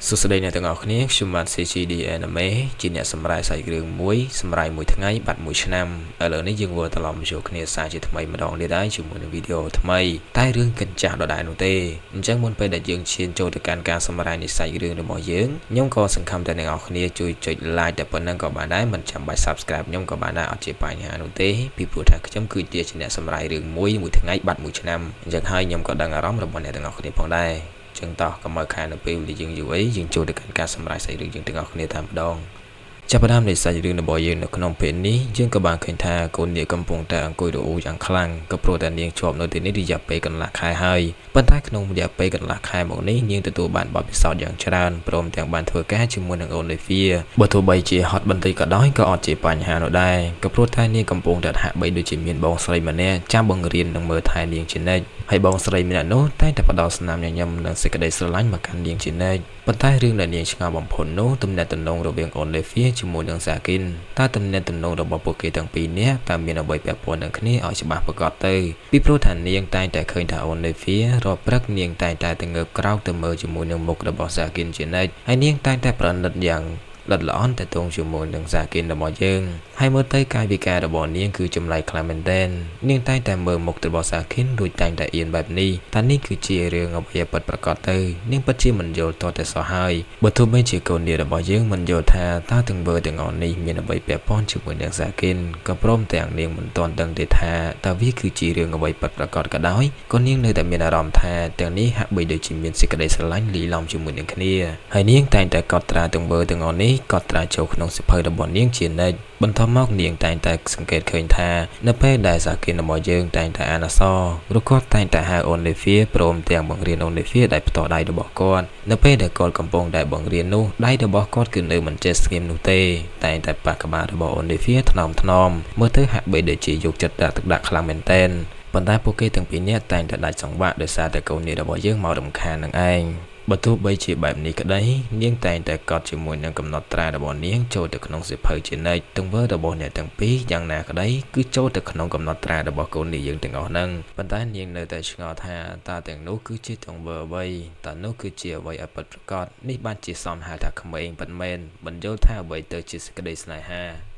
សុស្ដីអ្នកទាំងអស់គ្នាខ្ញុំបាទ CGD Anime ជាអ្នកសម្រាយសាច់រឿងមួយសម្រាយមួយថ្ងៃបាត់មួយឆ្នាំឥឡូវនេះយើងវិលត្រឡប់មកជួបគ្នាសារជាថ្មីម្ដងទៀតហើយជាមួយនឹងវីដេអូថ្មីតែរឿងកិនចាស់ដដែលនោះទេអញ្ចឹងមុនពេលដែលយើងឈានចូលទៅកាន់ការសម្រាយនៃសាច់រឿងរបស់យើងខ្ញុំក៏សង្ឃឹមតែអ្នកនរគ្នាជួយចុច like តែប៉ុណ្្នឹងក៏បានដែរមិនចាំបាច់ subscribe ខ្ញុំក៏បានដែរអត់ជាបញ្ហានោះទេពីព្រោះថាខ្ញុំគឺជាអ្នកសម្រាយរឿងមួយថ្ងៃបាត់មួយឆ្នាំអញ្ចឹងហើយខ្ញុំក៏ដឹងអារម្មណ៍របស់អ្នកទាំងអស់គ្នាផងដែរចឹងតោះកុំឲ្យខាននៅពេលដែលយើងយូរអីយើងចូលទៅកាន់ការសម្រេចសាច់រឿងយើងទាំងអស់គ្នាតែម្ដងចាប់ផ្ដើមនៃសាច់រឿងរបស់យើងនៅក្នុងពេលនេះយើងក៏បានឃើញថាកូននាងកំពុងតែអង្គុយរអ៊ូយ៉ាងខ្លាំងក៏ព្រោះតែនាងជាប់នៅទីនេះរយៈពេលកន្លះខែហើយប៉ុន្តែក្នុងរយៈពេលកន្លះខែមកនេះនាងទទួលបានបទពិសោធន៍យ៉ាងច្រើនព្រមទាំងបានធ្វើការជាមួយនឹងអូនលេវីបើទោះបីជាហត់បន្តិចក៏ដោយក៏អត់ជាបញ្ហានោះដែរក៏ព្រោះតែនាងកំពុងតែហាក់បីដូចជាមានបងស្រីម្នាក់ចាំបង្រៀននិងមើលថែនាងជានិច្ចហើយបងស្រីម្នាក់នោះតែផ្ដោតស្នាមញញឹមនិងសេចក្តីស្រឡាញ់មកកាន់នាងជានិច្ចប៉ុន្តែរឿងដែលនាងឆ្ងល់បំផុតនោះទំនាក់ទំនងរវាងអូនលេវីជាមួយនឹងសាគីនតើទំនាក់ទំនងរបស់ពួកគេទាំងពីរនាក់តើមានអ្វីពាក់ព័ន្ធនឹងគ្នាឲ្យច្បាស់ប្រកបទៅពីព្រោះថានាងតែងតែឃើញថាអូនលេវីរាល់ព្រឹកនាងតែងតែទៅងើបក្រោកទៅមើលជាមួយនឹងមុខរបស់សាគីនជានិច្ចហើយនាងតែងតែប្រណិតយ៉ាងលិតល្អន់តែទងជាមួយនឹងសាគីនរបស់យើងហើយមើលទៅកាយវិការរបស់នាងគឺចម្លែកខ្លាំងមែនទែននាងតែងតែមើលមុខរបស់សាគីនរួចតែងតែអៀនបែបនេះតែនេះគឺជារឿងអ្វីពិតប្រាកដទៅនាងពិតជាមិនយល់តតែសោះហើយបើទោះបីជាកូននាងរបស់យើងមិនយល់ថាតើទាំងមើលទាំងអស់នេះមានអ្វីពាក់ព័ន្ធជាមួយនឹងសាគីនក៏ព្រមទាំងនាងមិនទាន់ដឹងទេថាតើវាគឺជារឿងអ្វីពិតប្រាកដក៏ដោយក៏នាងនៅតែមានអារម្មណ៍ថាទាំងនេះហាក់បីដូចជាមានសេចក្តីស្រឡាញ់លីឡំជាមួយនឹងគ្នាហើយនាងតែងតែកត់ត្រាទាំងមើលទាំងអស់នេះកត់ត្រាចូលក្នុងសៀវភៅរបស់នាងជានិច្ចបន្ទាប់មកនាងតែងតែសង្កេតឃើញថានៅពេលដែលសាគីនរបស់យើងតែងតែអានអក្សរឬគាត់តែងតែហៅអូនលេវីព្រមទាំងបង្រៀនអូនលេវីដោយផ្ទាល់ដៃរបស់គាត់នៅពេលដែលគាត់កំពុងតែបង្រៀននោះដៃរបស់គាត់គឺនៅមិនចេះស្ងៀមនោះទេតែងតែប៉ះក្បាលរបស់អូនលេវីថ្នមមើលទៅហាក់បីដូចជាយកចិត្តដាក់ខ្លាំងមែនទែនប៉ុន្តែពួកគេទាំងពីរនាក់តែងតែដាច់សង្វាក់ដោយសារតែកូននាងរបស់យើងមករំខាននឹងឯងបើទោះបីជាបែបនេះក្តីនាងតែងតែកត់ជាមួយនឹងកំណត់ត្រារបស់នាងចូលទៅក្នុងសៀវភៅជានិច្ចទង្វើរបស់អ្នកទាំងពីរយ៉ាងណាក្តីគឺចូលទៅក្នុងកំណត់ត្រារបស់កូននាងយើងទាំងអស់ហ្នឹងប៉ុន្តែនាងនៅតែឆ្ងល់ថាតើទាំងនោះគឺជាទង្វើអ្វីតើនោះគឺជាអ្វីឲ្យពិតប្រាកដនេះបានជាសំហៅថាក្មេងពិតមែនមិនយល់ថាអ្វីទៅជាសេចក្តីស្នេហា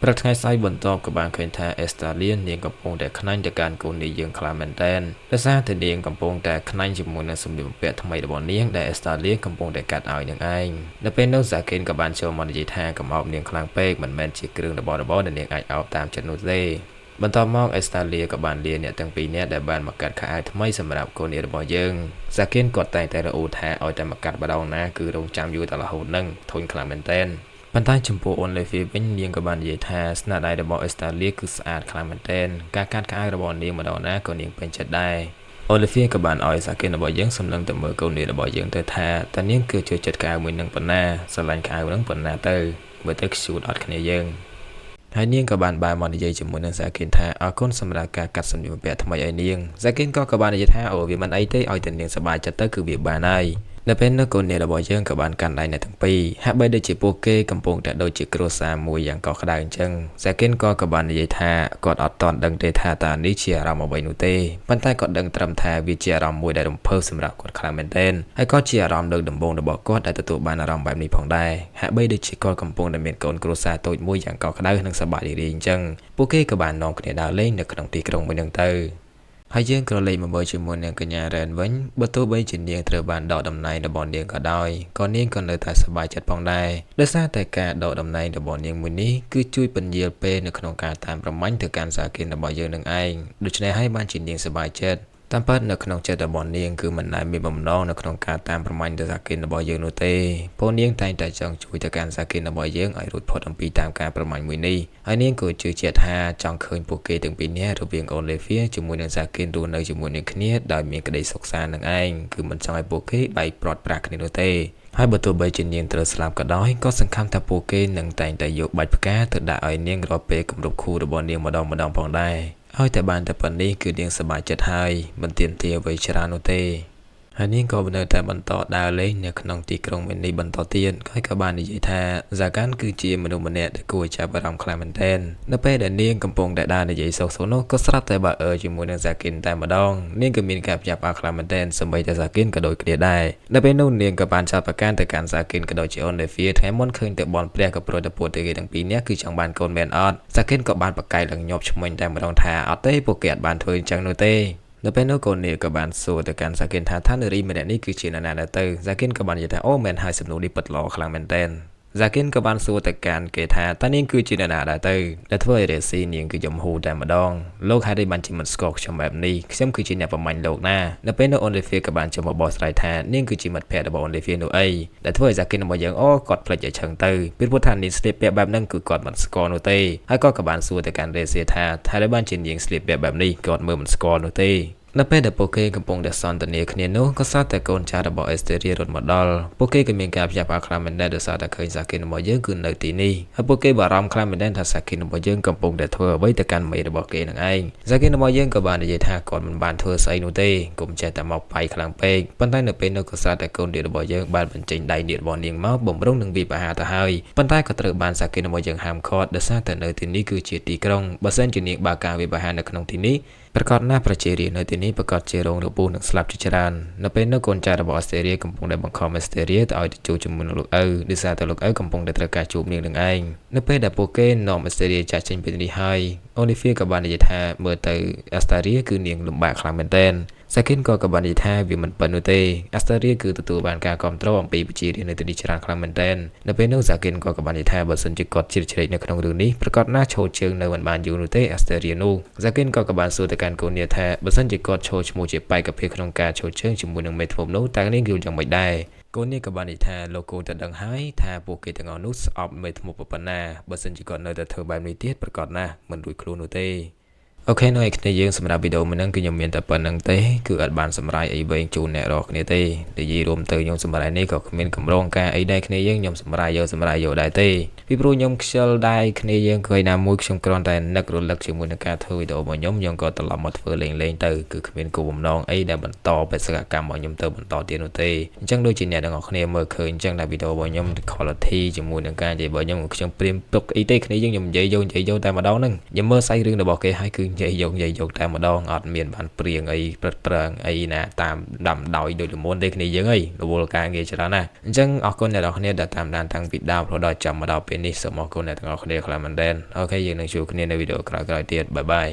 ព្រឹកថ្ងៃស្អែកបន្ទាប់ក៏បានឃើញថាអេស្តាលៀននាងកំពុងតែខ្នាញ់ទៅកាន់កូននាងយើងខ្លាំងមែនទែនដោយសារតែនាងកំពុងតែខ្នាញ់ជាមួយនឹងសម្លៀកបំពាក់ថ្មីរបស់នាងដែលអេស្តាលៀនកំពុងតែកាត់ឲ្យនឹងឯងនៅពេលនោះសាគីនក៏បានចូលមកនិយាយថាកុំអោបនាងខ្លាំងពេកមិនមែនជាគ្រឿងរបស់ដែលនាងអាចអោបតាមចិត្តនោះទេបន្ទាប់មកអេស្តាលៀក៏បានលាអ្នកទាំងពីរនាក់ដែលបានមកកាត់ខោអាវថ្មីសម្រាប់កូននាងរបស់យើងសាគីនគាត់តែងតែរអ៊ូថាឲ្យតែមកកាត់ម្ដងណាគឺរងចាំយូរតែរហូតនឹងធុញខ្លាំងមែនទែនប៉ុន្តែចំពោះអូនលេវីវិញនាងក៏បាននិយាយថាស្នាដៃរបស់អេស្តាលៀគឺស្អាតខ្លាំងមែនទែនការកាត់ខោអាវរបស់នាងម្ដងណាក៏នាងពេញចិត្តដែរអូលីវីក៏បានឲ្យសាគីនរបស់យើងសម្លឹងទៅមើលកូននាងរបស់យើងទៅថាតើនាងគឺជួយចិត្តខោអាវមួយនឹងប៉ុណ្ណាស្រឡាញ់ខោអាវនឹងប៉ុណ្ណាទៅមើលទៅខ្ជូតអត់គ្នាយើងហើយនាងក៏បានបែរមកនិយាយជាមួយនឹងសាគីនថាអរគុណសម្រាប់ការកាត់សម្លៀកបំពាក់ថ្មីឲ្យនាងសាគីនក៏បាននិយាយថាអូវាមិនអីទេឲ្យតែនាងសប្បាយចិត្តទៅគឺវាបានហើយនៅពេលនោះកូននាងរបស់យើងក៏បានកាន់ដៃអ្នកទាំងពីរហាក់បីដូចជាពួកគេកំពុងតែដូចជាគ្រួសារមួយយ៉ាងកក់ក្ដៅអញ្ចឹងសាគីនក៏បាននិយាយថាគាត់អត់ទាន់ដឹងទេថាតើនេះជាអារម្មណ៍អ្វីនោះទេប៉ុន្តែគាត់ដឹងត្រឹមថាវាជាអារម្មណ៍មួយដែលរំភើបសម្រាប់គាត់ខ្លាំងមែនទែនហើយក៏ជាអារម្មណ៍លើកដំបូងរបស់គាត់ដែលទទួលបានអារម្មណ៍បែបនេះផងដែរហាក់បីដូចជាគាត់កំពុងតែមានកូនគ្រួសារតូចមួយយ៉ាងកក់ក្ដៅនិងសប្បាយរីករាយអញ្ចឹងពួកគេក៏បាននាំគ្នាដើរលេងនៅក្នុងទីក្រុងមួយហ្នឹងទៅហើយយើងក៏លេខមកមើលជាមួយនឹងកញ្ញារ៉ែនវិញបើទោះបីជានាងត្រូវបានដកតំណែងរបស់នាងក៏ដោយក៏នាងក៏នៅតែសប្បាយចិត្តផងដែរដោយសារតែការដកតំណែងរបស់នាងមួយនេះគឺជួយពន្យាលពេលនៅក្នុងការតាមប្រមាញ់ទៅកាន់សាគីនរបស់យើងនឹងឯងដូច្នេះហើយបានជានាងសប្បាយចិត្តតាមពិតនៅក្នុងចិត្តរបស់នាងគឺមិនដែលមានបំណងនៅក្នុងការតាមប្រមាញ់ទៅសាគីនរបស់យើងនោះទេព្រោះនាងតែងតែចង់ជួយទៅកាន់សាគីនរបស់យើងឲ្យរួចផុតអំពីតាមការប្រមាញ់មួយនេះហើយនាងក៏ជឿជាក់ថាចង់ឃើញពួកគេទាំងពីរនាក់រវាងអូនលេវីជាមួយនឹងសាគីនរស់នៅជាមួយនឹងគ្នាដោយមានក្តីសុខសាន្តនឹងឯងគឺមិនចង់ឲ្យពួកគេបែកព្រាត់ប្រាសគ្នានោះទេហើយបើទោះបីជានាងត្រូវស្លាប់ក៏ដោយក៏សង្ឃឹមថាពួកគេនឹងតែងតែយកបាច់ផ្កាទៅដាក់ឲ្យនាងរាល់ពេលគម្រប់ខួបរបស់នាងម្ដងផងដែរហើយតែបានតែប៉ុណ្្នេះគឺនាងសប្បាយចិត្តហើយមិនទាមទារអ្វីច្រើននោះទេ ហើយនេះក៏នៅតែបន្តដើរលេងនៅក្នុងទីក្រុងមីនីបន្តទៀតហើយក៏បាននិយាយថាហ្សាកាន់គឺជាមនុស្សម្នាក់ដែលគួរចាប់អារម្មណ៍ខ្លាំងមែនទែននៅពេលដែលនាងកំពុងតែដើរនិយាយសោកៗនោះក៏ស្រាប់តែបើជាមួយនឹងហ្សាគិនតែម្ដងនាងក៏មានការចាប់អារម្មណ៍ខ្លាំងមែនទែនសម្បីតែហ្សាគិនក៏ដូចគ្នាដែរនៅពេលនោះនាងក៏បានចាប់ប្រកាន់ទៅកាន់ហ្សាគិនក៏ដូចជាអូនលេវីថ្ងៃមុនឃើញតែបនព្រះក៏ប្រួយទៅពួតទៅគេទាំងពីរនាក់គឺចង់បានកូនមែនអត់ហ្សាគិនក៏បានប្រកែកឡើងញាប់ឈ្មោះតែម្ដងថាអត់ទេពួកគេអត់បានធ្វើអញ្ចឹងនោះទេនៅពេលនោះកូននាងក៏បានសួរទៅកាន់ហ្សាគិនថានារីម្នាក់នេះគឺជានរណាទៅហ្សាគិនក៏បាននិយាយថាអូមែនហើយសំណួរនេះពិតល្អខ្លាំងមែនទែនហ្សាគិនក៏បានសួរទៅកាន់គេថាតើនាងគឺជានរណាដែរទៅដែលធ្វើឲ្យរេស៊ីនាងគឺយំហូរតែម្ដងលោកហេតុអីបានជាមិនស្គាល់ខ្ញុំបែបនេះខ្ញុំគឺជាអ្នកប្រមាញ់លោកណានៅពេលនោះអូនលេវីក៏បានចូលមកបកស្រាយថានាងគឺជាមិត្តភក្តិរបស់អូនលេវីនោះអីដែលធ្វើឲ្យហ្សាគិនរបស់យើងអូគាត់ភ្លេចឲ្យឆឹងទៅពីព្រោះថានាងស្លៀកពាក់បែបហ្នឹងគឺគាត់មិនស្គាល់នោះទេហើយក៏បានសួរទៅកាន់រេស៊ីថាតែបានជានាងស្លៀកពាក់បែបនេះគាត់មើលមិនស្គាល់នោះទេនៅពេលដែលពួកគេកំពុងតែសន្ទនាគ្នានោះក៏សត្វតែកូនចាស់របស់អេស្តេរីរត់មកដល់ពួកគេក៏មានការភ្ញាក់ផ្អើលខ្លាំងមែនទែនដោយសារតែឃើញសាគិនរបស់យើងគឺនៅទីនេះហើយពួកគេបារម្ភខ្លាំងមែនទែនថាសាគិនរបស់យើងកំពុងតែធ្វើអ្វីទៅកាន់មេរបស់គេនឹងឯងសាគិនរបស់យើងក៏បាននិយាយថាគាត់មិនបានធ្វើស្អីនោះទេកុំចេះតែមកបាយខ្លាំងពេកប៉ុន្តែនៅពេលនោះក៏សត្វតែកូនទៀតរបស់យើងបានបញ្ចេញដៃទៀតរបស់នាងមកបំរុងនឹងវិបហាទៅហើយប៉ុន្តែក៏ត្រូវបានសាគិនរបស់យើងហាមឃាត់ដោយសារតែនៅទីនេះគឺជាទីក្រុងបើសិនជានាងបើកការវិបហានៅក្នុងទីនេះប្រកាសណាប្រជារាស្ត្រនៅទីនេះប្រកាសជារងរបួសនិងស្លាប់ជាច្រើននៅពេលនោះកូនចៅរបស់អេស្តេរីកំពុងតែបង្ខំអេស្តេរីទៅឲ្យទៅជួបជាមួយនឹងលោកឪដោយសារតែលោកឪកំពុងតែត្រូវការជួបនាងនឹងឯងនៅពេលដែលពួកគេនាំអេស្តេរីចាក់ចេញពីទីនេះហើយអូលីវីក៏បាននិយាយថាមើលទៅអេស្តារីគឺនាងលំបាកខ្លាំងមែនទែនសាគិនក៏បាននិយាយថាវាមិនប៉ុណ្ណោះទេអេស្តារីគឺទទួលបានការគ្រប់គ្រងអំពីប្រជារាស្ត្រនៅទីនេះច្រើនខ្លាំងមែនទែននៅពេលនោះសាគិនក៏បាននិយាយថាបើសិនជាគាត់ជ្រៀតជ្រែកនៅក្នុងរឿងនេះប្រកាសណាឈោជើងនៅមិនបានយូរនោះទេអេស្តារីនោះសាគិនក៏បានសួរទៅកាន់កូននាងថាបើសិនជាគាត់ឈោឈ្មោះជាបែកភាពក្នុងការឈោជើងជាមួយនឹងមេធ្នប់នោះតើនាងយល់យ៉ាងម៉េចដែរកូននេះក៏បាននិយាយថាលោកគូតែដឹងហើយថាពួកគេទាំងអស់នោះស្អប់មេធ្នប់ប៉ុណ្ណាបើសិនជាគាត់នៅតែធ្វើបែបនេះទៀតប្រកាសណាមិនរួចខ្លួននោះទេអូខេនៅឯគ្នាយើងសម្រាប់វីដេអូមួយហ្នឹងគឺខ្ញុំមានតែប៉ុណ្្នឹងទេគឺអត់បានសម្រាយអីវែងជូនអ្នករកគ្នាទេនិយាយរួមទៅខ្ញុំសម្រាយនេះក៏គ្មានកម្រងការអីដែរគ្នាយើងខ្ញុំសម្រាយយកដែរទេពីព្រោះខ្ញុំខ្ជិលដែរគ្នាយើងឃើញណាមួយខ្ញុំគ្រាន់តែនឹករលឹកជាមួយនឹងការធ្វើវីដេអូរបស់ខ្ញុំក៏ត្រឡប់មកធ្វើលេងទៅគឺគ្មានគោលបំណងអីដែលបន្តបេសកកម្មរបស់ខ្ញុំទៅបន្តទៀតនោះទេអញ្ចឹងដូចជាអ្នកទាំងអស់គ្នាមើលឃើញអញ្ចឹងដែលវីដេអូរបស់ខ្ញុំ quality ជាមួយនឹងការនិយាយរបស់ខ្ញុំព្រៀមទុកអីទេគ្នាយើងខ្ញុំនិយាយយកតែម្ដងហ្នឹងខ្ញុំមើលសាច់រឿងរបស់គេហើយគឺនិយាយយកតែម្ដងអត់មានបានព្រៀងអីព្រឹត្តប្រាំងអីណាតាមដាំដោយដូចល្មនទេគ្នាយើងអីរវល់ការងារច្រើនណាស់អញ្ចឹងអរគុណអ្នកនរគ្នាដែលតាមដានតាំងពីដើមរហូតដល់ចាំមកដល់ពេលនេះសូមអរគុណអ្នកទាំងអស់គ្នាខ្លាំងមែនទែនអូខេយើងនឹងជួបគ្នានៅវីដេអូក្រោយៗទៀតបាយបាយ